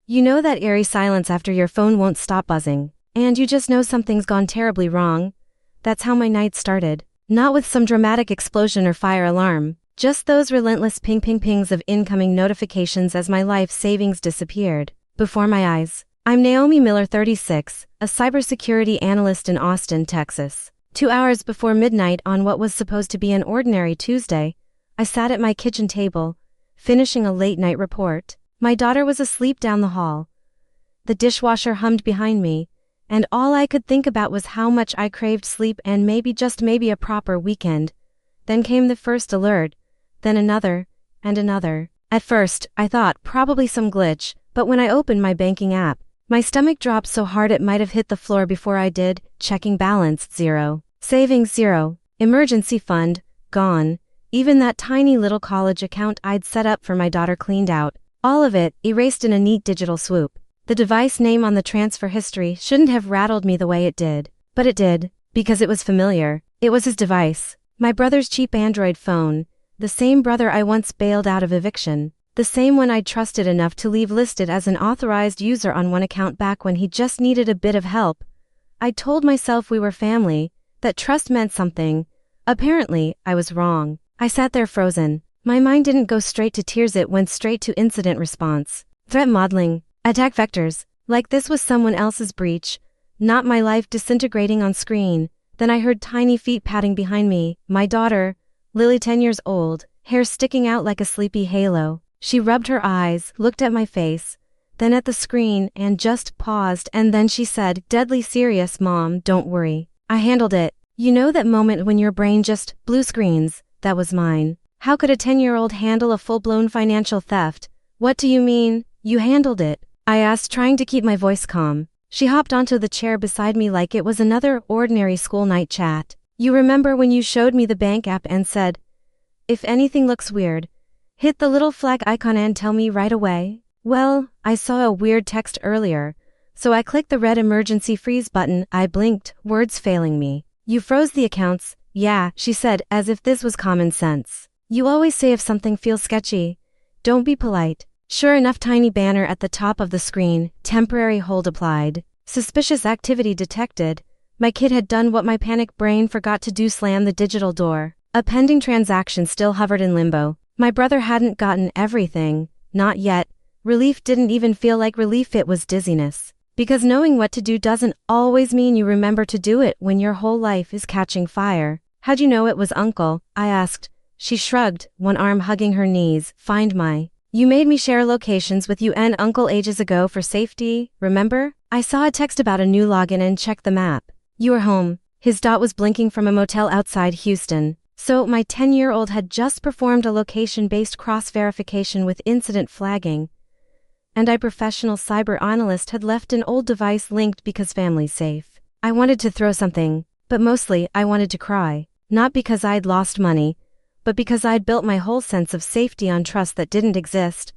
You know that eerie silence after your phone won't stop buzzing, and you just know something's gone terribly wrong? That's how my night started. Not with some dramatic explosion or fire alarm, just those relentless ping-ping-pings of incoming notifications as my life savings disappeared before my eyes. I'm Naomi Miller, 36, a cybersecurity analyst in Austin, Texas. 2 hours before midnight on what was supposed to be an ordinary Tuesday, I sat at my kitchen table, finishing a late-night report. My daughter was asleep down the hall. The dishwasher hummed behind me, and all I could think about was how much I craved sleep and maybe, just maybe, a proper weekend. Then came the first alert, then another, and another. At first, I thought probably some glitch, but when I opened my banking app, my stomach dropped so hard it might have hit the floor before I did. Checking balance, 0. Savings, 0. Emergency fund, gone. Even that tiny little college account I'd set up for my daughter cleaned out. All of it erased in a neat digital swoop. The device name on the transfer history shouldn't have rattled me the way it did. But it did, because it was familiar. It was his device. My brother's cheap Android phone. The same brother I once bailed out of eviction. The same one I'd trusted enough to leave listed as an authorized user on one account back when he just needed a bit of help. I'd told myself we were family, that trust meant something. Apparently, I was wrong. I sat there frozen. My mind didn't go straight to tears, it went straight to incident response. Threat modeling. Attack vectors. Like this was someone else's breach, not my life disintegrating on screen. Then I heard tiny feet padding behind me. My daughter, Lily, 10 years old, hair sticking out like a sleepy halo. She rubbed her eyes, looked at my face, then at the screen, and just paused, and then she said, deadly serious, Mom, don't worry. I handled it. You know that moment when your brain just blue screens? That was mine. How could a 10-year-old handle a full-blown financial theft? What do you mean, you handled it? I asked, trying to keep my voice calm. She hopped onto the chair beside me like it was another ordinary school night chat. You remember when you showed me the bank app and said, if anything looks weird, hit the little flag icon and tell me right away? Well, I saw a weird text earlier, so I clicked the red emergency freeze button. I blinked, words failing me. You froze the accounts? Yeah, she said, as if this was common sense. You always say if something feels sketchy, don't be polite. Sure enough, tiny banner at the top of the screen, temporary hold applied. Suspicious activity detected. My kid had done what my panic brain forgot to do, slam the digital door. A pending transaction still hovered in limbo. My brother hadn't gotten everything, not yet. Relief didn't even feel like relief, it was dizziness. Because knowing what to do doesn't always mean you remember to do it when your whole life is catching fire. How'd you know it was Uncle? I asked. She shrugged, one arm hugging her knees. Find my. You made me share locations with you and Uncle ages ago for safety, remember? I saw a text about a new login and checked the map. You were home. His dot was blinking from a motel outside Houston. So my 10-year-old had just performed a location-based cross-verification with incident flagging. And I, professional cyber analyst, had left an old device linked because family's safe. I wanted to throw something, but mostly I wanted to cry. Not because I'd lost money, but because I'd built my whole sense of safety on trust that didn't exist.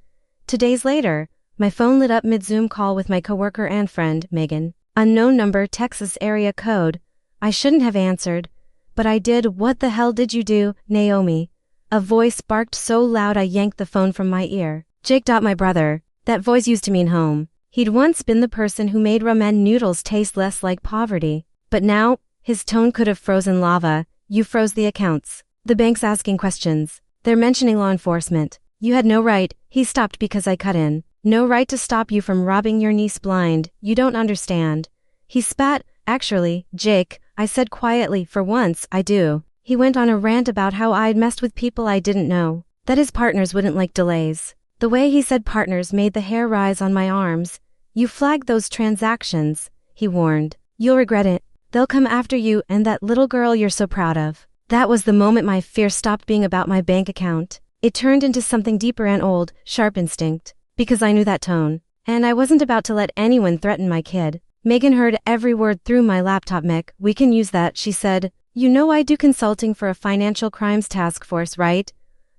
2 days later, my phone lit up mid-Zoom call with my coworker and friend, Megan. Unknown number, Texas area code. I shouldn't have answered, but I did. What the hell did you do, Naomi? A voice barked so loud I yanked the phone from my ear. Jake, my brother. That voice used to mean home. He'd once been the person who made ramen noodles taste less like poverty. But now, his tone could have frozen lava. You froze the accounts. The bank's asking questions. They're mentioning law enforcement. You had no right. He stopped because I cut in. No right to stop you from robbing your niece blind. You don't understand. He spat. Actually, Jake, I said quietly, for once, I do. He went on a rant about how I'd messed with people I didn't know. That his partners wouldn't like delays. The way he said partners made the hair rise on my arms. You flagged those transactions, he warned. You'll regret it. They'll come after you and that little girl you're so proud of. That was the moment my fear stopped being about my bank account. It turned into something deeper, an old, sharp instinct. Because I knew that tone. And I wasn't about to let anyone threaten my kid. Megan heard every word through my laptop. Mick, we can use that, she said. You know I do consulting for a financial crimes task force, right?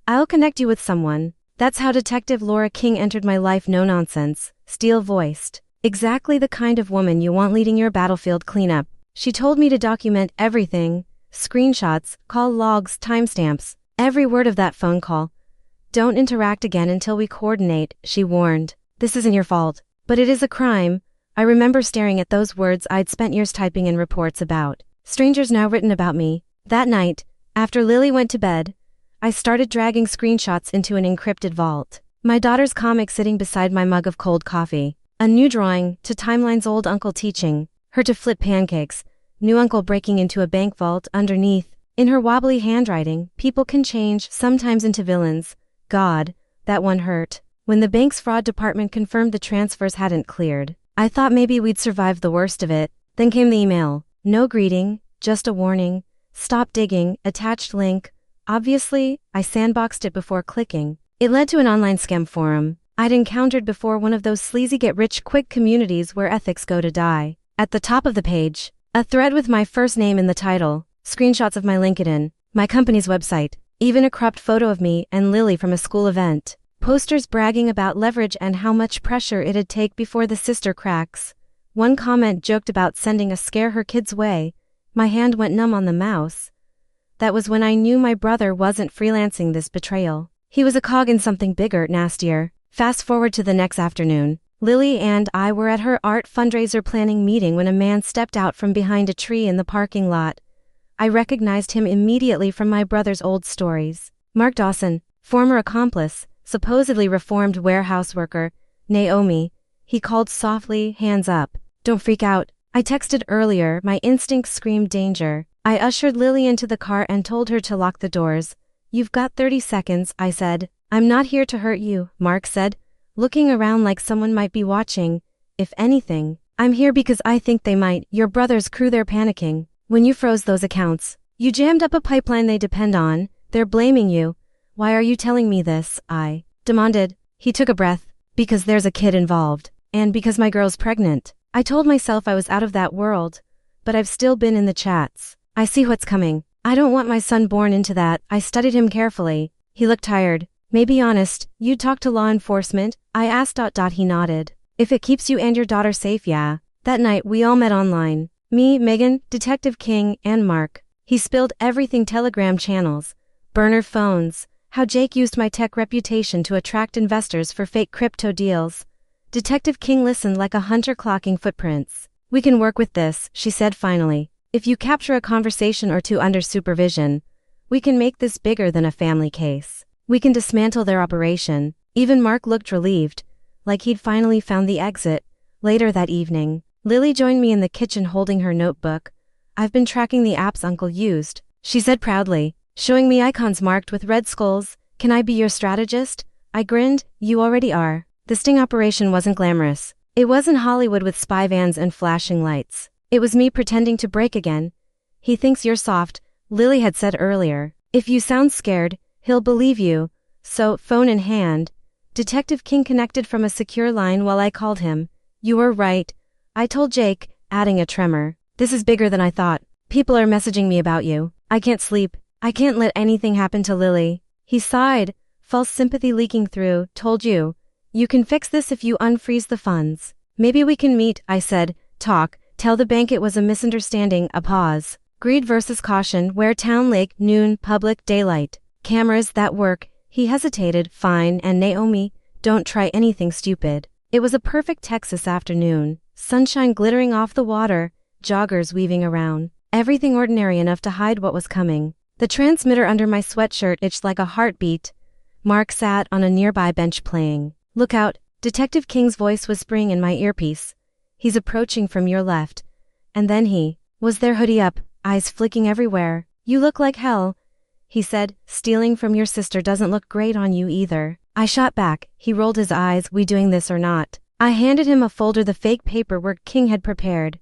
I'll connect you with someone. That's how Detective Laura King entered my life. No nonsense, steel-voiced. Exactly the kind of woman you want leading your battlefield cleanup. She told me to document everything. Screenshots, call logs, timestamps, every word of that phone call. Don't interact again until we coordinate, she warned. This isn't your fault. But it is a crime. I remember staring at those words I'd spent years typing in reports about. Strangers now written about me. That night, after Lily went to bed, I started dragging screenshots into an encrypted vault. My daughter's comic sitting beside my mug of cold coffee. A new drawing, to timeline's old uncle teaching her to flip pancakes. New uncle breaking into a bank vault underneath. In her wobbly handwriting, people can change, sometimes into villains. God, that one hurt. When the bank's fraud department confirmed the transfers hadn't cleared, I thought maybe we'd survive the worst of it. Then came the email. No greeting, just a warning. Stop digging, attached link. Obviously, I sandboxed it before clicking. It led to an online scam forum I'd encountered before, one of those sleazy get-rich-quick communities where ethics go to die. At the top of the page, a thread with my first name in the title, screenshots of my LinkedIn, my company's website, even a cropped photo of me and Lily from a school event. Posters bragging about leverage and how much pressure it'd take before the sister cracks. One comment joked about sending a scare her kids way. My hand went numb on the mouse. That was when I knew my brother wasn't freelancing this betrayal. He was a cog in something bigger, nastier. Fast forward to the next afternoon. Lily and I were at her art fundraiser planning meeting when a man stepped out from behind a tree in the parking lot. I recognized him immediately from my brother's old stories. Mark Dawson, former accomplice, supposedly reformed warehouse worker. Naomi, he called softly, hands up. Don't freak out. I texted earlier, my instincts screamed danger. I ushered Lily into the car and told her to lock the doors. You've got 30 seconds, I said. I'm not here to hurt you, Mark said, looking around like someone might be watching. If anything, I'm here because I think they might. Your brother's crew, they're panicking. When you froze those accounts, you jammed up a pipeline they depend on. They're blaming you. Why are you telling me this? I demanded. He took a breath. Because there's a kid involved. And because my girl's pregnant. I told myself I was out of that world. But I've still been in the chats. I see what's coming. I don't want my son born into that. I studied him carefully. He looked tired. May be honest, you'd talk to law enforcement? I asked. He nodded. If it keeps you and your daughter safe, yeah. That night we all met online. Me, Megan, Detective King, and Mark. He spilled everything: Telegram channels, burner phones, how Jake used my tech reputation to attract investors for fake crypto deals. Detective King listened like a hunter clocking footprints. We can work with this, she said finally. If you capture a conversation or two under supervision, we can make this bigger than a family case. We can dismantle their operation. Even Mark looked relieved, like he'd finally found the exit. Later that evening, Lily joined me in the kitchen holding her notebook. I've been tracking the apps Uncle used, she said proudly, showing me icons marked with red skulls. Can I be your strategist? I grinned. You already are. The sting operation wasn't glamorous. It wasn't Hollywood with spy vans and flashing lights. It was me pretending to break again. He thinks you're soft, Lily had said earlier. If you sound scared, he'll believe you. So, phone in hand, Detective King connected from a secure line while I called him. You were right, I told Jake, adding a tremor. This is bigger than I thought. People are messaging me about you. I can't sleep. I can't let anything happen to Lily. He sighed, false sympathy leaking through. Told you. You can fix this if you unfreeze the funds. Maybe we can meet, I said. Talk. Tell the bank it was a misunderstanding. A pause. Greed versus caution. Where town, lake, noon, public, daylight. Cameras that work. He hesitated. Fine. And Naomi, don't try anything stupid. It was a perfect Texas afternoon. Sunshine glittering off the water. Joggers weaving around. Everything ordinary enough to hide what was coming. The transmitter under my sweatshirt itched like a heartbeat. Mark sat on a nearby bench playing. Look out, Detective King's voice whispering in my earpiece. He's approaching from your left. And then he was there, hoodie up, eyes flicking everywhere. You look like hell, he said. Stealing from your sister doesn't look great on you either. I shot back. He rolled his eyes. We doing this or not? I handed him a folder, the fake paperwork King had prepared.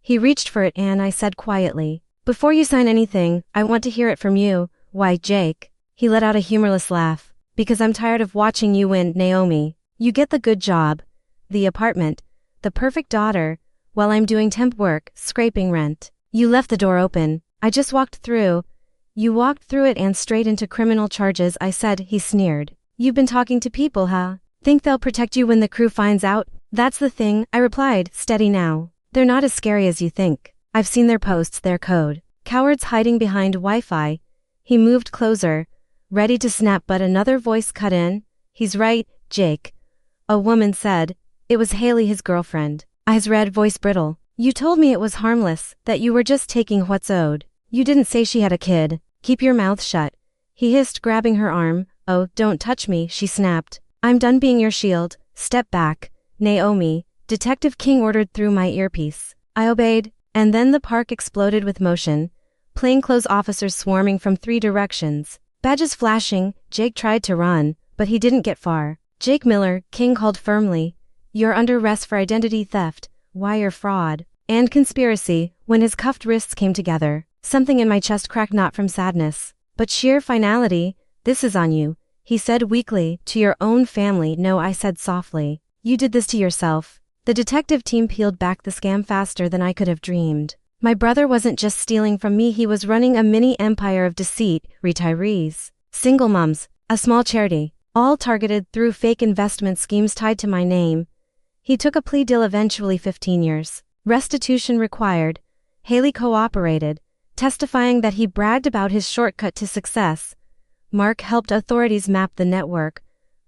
He reached for it and I said quietly, before you sign anything, I want to hear it from you. Why, Jake? He let out a humorless laugh. Because I'm tired of watching you win, Naomi. You get the good job, the apartment, the perfect daughter, while I'm doing temp work, scraping rent. You left the door open. I just walked through. You walked through it and straight into criminal charges, I said. He sneered. You've been talking to people, huh? Think they'll protect you when the crew finds out? That's the thing, I replied, steady now. They're not as scary as you think. I've seen their posts, their code. Cowards hiding behind Wi-Fi. He moved closer, ready to snap, but another voice cut in. He's right, Jake. A woman said. It was Haley, his girlfriend. Eyes red, voice brittle. You told me it was harmless, that you were just taking what's owed. You didn't say she had a kid. Keep your mouth shut. He hissed, grabbing her arm. Oh, don't touch me, she snapped. I'm done being your shield. Step back. Naomi, Detective King ordered through my earpiece. I obeyed, and then the park exploded with motion. Plainclothes officers swarming from 3 directions. Badges flashing. Jake tried to run, but he didn't get far. Jake Miller, King called firmly. You're under arrest for identity theft, wire fraud, and conspiracy. When his cuffed wrists came together, something in my chest cracked, not from sadness, but sheer finality. This is on you, he said weakly. To your own family. No, I said softly. You did this to yourself. The detective team peeled back the scam faster than I could have dreamed. My brother wasn't just stealing from me, he was running a mini empire of deceit, retirees, single moms, a small charity, all targeted through fake investment schemes tied to my name. He took a plea deal, eventually 15 years. Restitution required. Haley cooperated, testifying that he bragged about his shortcut to success. Mark helped authorities map the network,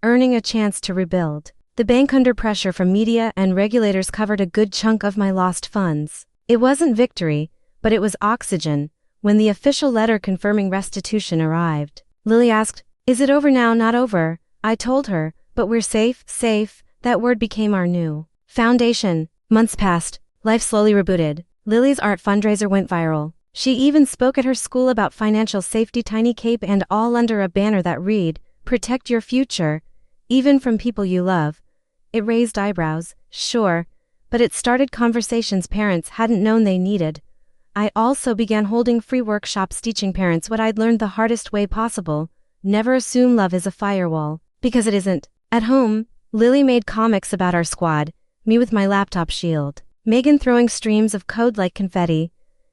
earning a chance to rebuild. The bank, under pressure from media and regulators, covered a good chunk of my lost funds. It wasn't victory, but it was oxygen. When the official letter confirming restitution arrived, Lily asked, "Is it over now?" "Not over," I told her, "but we're safe." Safe, that word became our new foundation. Months passed, life slowly rebooted. Lily's art fundraiser went viral. She even spoke at her school about financial safety, tiny cape and all, under a banner that read, "Protect your future, even from people you love." It raised eyebrows, sure, but it started conversations parents hadn't known they needed. I also began holding free workshops teaching parents what I'd learned the hardest way possible. Never assume love is a firewall, because it isn't. At home, Lily made comics about our squad, me with my laptop shield, Megan throwing streams of code like confetti,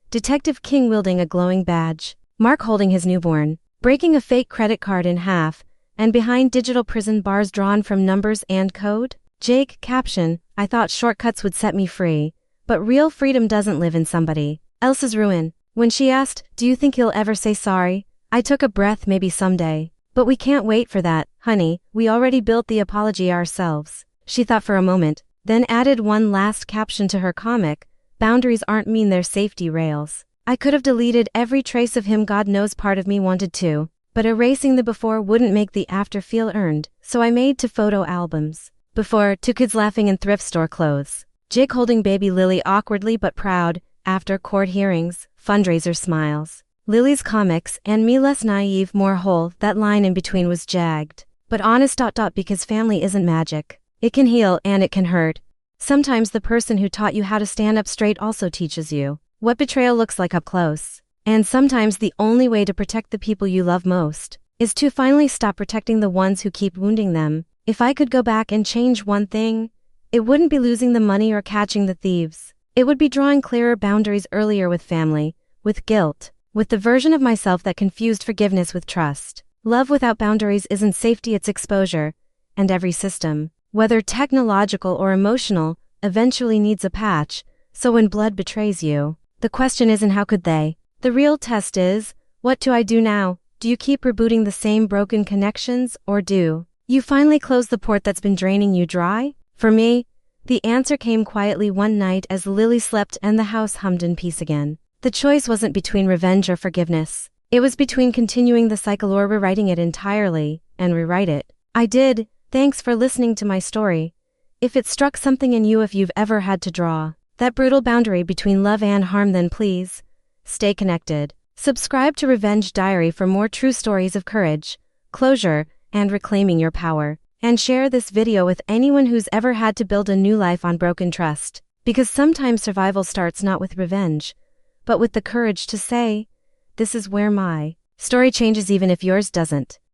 Detective King wielding a glowing badge, Mark holding his newborn, breaking a fake credit card in half, and behind digital prison bars drawn from numbers and code. Jake, caption, "I thought shortcuts would set me free, but real freedom doesn't live in somebody else's ruin." When she asked, "Do you think he'll ever say sorry?" I took a breath. Maybe someday. But we can't wait for that, honey. We already built the apology ourselves. She thought for a moment, then added one last caption to her comic. Boundaries aren't mean, they're safety rails. I could have deleted every trace of him, God knows part of me wanted to, but erasing the before wouldn't make the after feel earned, so I made 2 photo albums. Before, 2 kids laughing in thrift store clothes. Jake holding baby Lily, awkwardly but proud. After, court hearings, fundraiser smiles. Lily's comics, and me, less naive, more whole. That line in between was jagged, but honest. Because family isn't magic. It can heal and it can hurt. Sometimes the person who taught you how to stand up straight also teaches you what betrayal looks like up close. And sometimes the only way to protect the people you love most is to finally stop protecting the ones who keep wounding them. If I could go back and change one thing, it wouldn't be losing the money or catching the thieves. It would be drawing clearer boundaries earlier with family, with guilt, with the version of myself that confused forgiveness with trust. Love without boundaries isn't safety, it's exposure. And every system, whether technological or emotional, eventually needs a patch. So when blood betrays you, the question isn't how could they. The real test is, what do I do now? Do you keep rebooting the same broken connections, or do you finally close the port that's been draining you dry? For me, the answer came quietly one night as Lily slept and the house hummed in peace again. The choice wasn't between revenge or forgiveness. It was between continuing the cycle or rewriting it entirely, and rewrite it. I did. Thanks for listening to my story. If it struck something in you, if you've ever had to draw that brutal boundary between love and harm, then please stay connected. Subscribe to Revenge Diary for more true stories of courage, closure, and reclaiming your power. And share this video with anyone who's ever had to build a new life on broken trust. Because sometimes survival starts not with revenge, but with the courage to say, "This is where my story changes," even if yours doesn't.